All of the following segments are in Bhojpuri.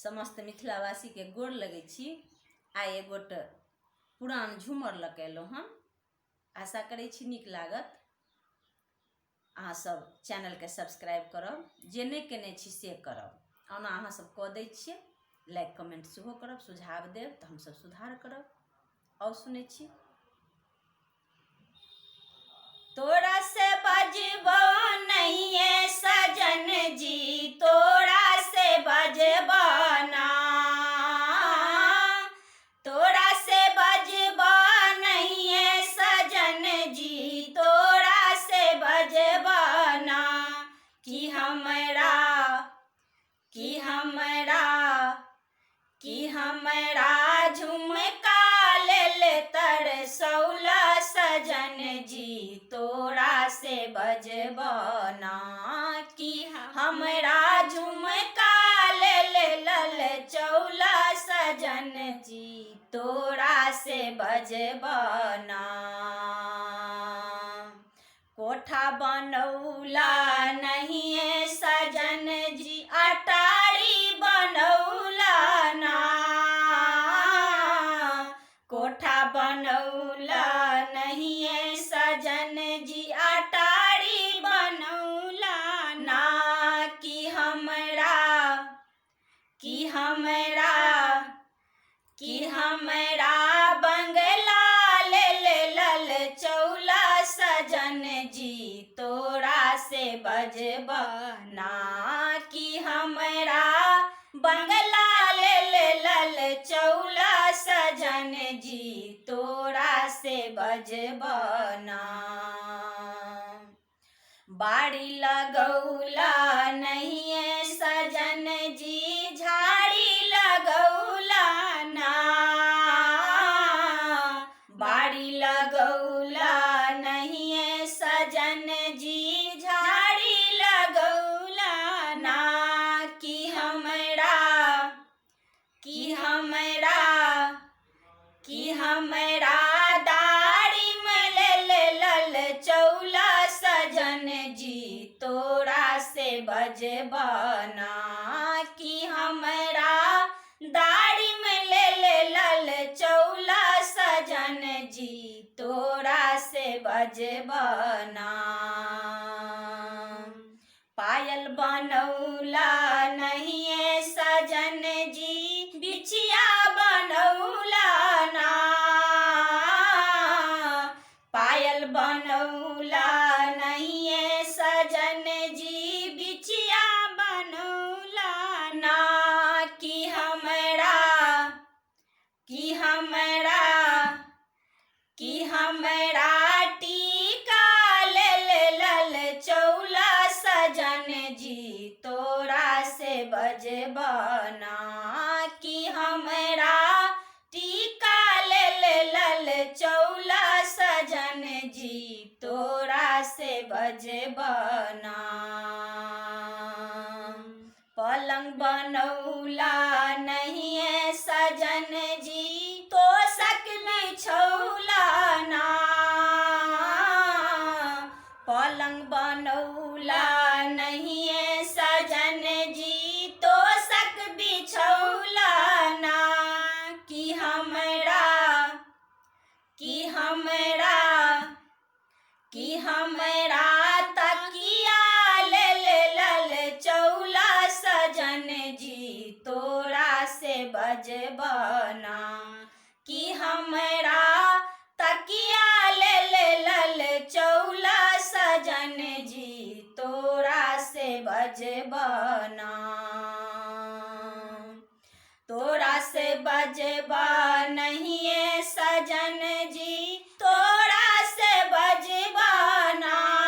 समस्त मिथिलावासी के गोर लगे छी। आइ एगोट पुरान झूमर लकेलहुँ हम। आशा करै छी नीक लागत। अहाँ सब चैनल के सब्सक्राइब करब, जे नहीं केने छी से करब। ओना अहाँ सब कऽ दै छियै, लाइक कमेंट सेहो करब, सुझाव देब तऽ हम सब सुधार करब। और सुनै छी। तोरा से बजबो नहीं सजन जी, तोरा से बजबो ना, तोरा से बजबो नहीं सजन जी, तोरा से बजबो ना। कि हमरा झुमका लेल तरसौला सजन जी, तोरा से बजबो ना। कि हमरा झुमका लेल चौला सजन जी, तोरा से बजबो ना। कोठा बनौला नहीं सजन जी, अटारी बनौला ना। कोठा बनौला नहीं सजन जी, अटारी बनौला ना। कि हमरा बंगला लेल चौला सजन जी, तोरा से बजबो ना। कि हमरा बंगला लेल चौला सजन जी, तोरा से बजबो ना। बाड़ी लगौला नहीं सजन जी, झाड़ी लगौला ना। बाड़ी लगौला नहीं सजन जी, झाड़ी लगौला ना। कि हमरा दाढ़ी में लेल चौला सजन जी, तोरा से बजबो ना। कि हमरा दाढ़ी में लेल चौला सजन जी, तोरा से बजबो ना। पायल बनौला नहीं सजन जी, बिछिया बनौला ना। पायल बनौला नहीं सजन जी, बिछिया बनौला ना। कि हमरा टीका लेल चौला सजन जी, तोरा से बजबो ना। कि हमरा टीका लेल चौला सजन जी, तोरा से बजबो ना। पलंग बनौला नहीं सजन जी, तोशक बिछौला ना। पलंग बनौला नहीं सजन जी, तोशक बिछौला ना। कि हमरा तकिया लेल चौला सजन जी, तोरा से बजबो ना। कि हमरा तकिया लेल चौला सजन जी, तोरा से बजबो ना। तोरा से बजबो नहीं सजन जी, तोरा से बजबो ना।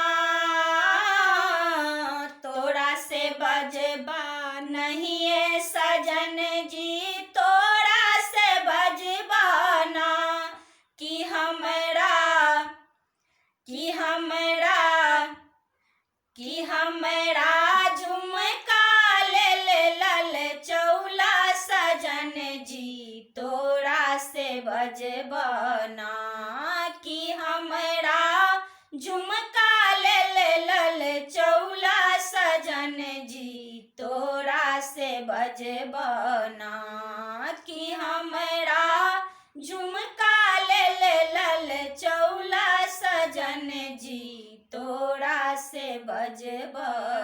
तोरा से बजबो नहीं सजन जी, तोरा से बजबो ना। कि हमरा झुमका लेल चौला सजन जी, तोरा से बजबो ना। कि हमरा झुमका लेल चौला सजन जी, तोरा से बजबना कि हमरा झुमका ले लल चौला सजन जी तोरा से बजबना।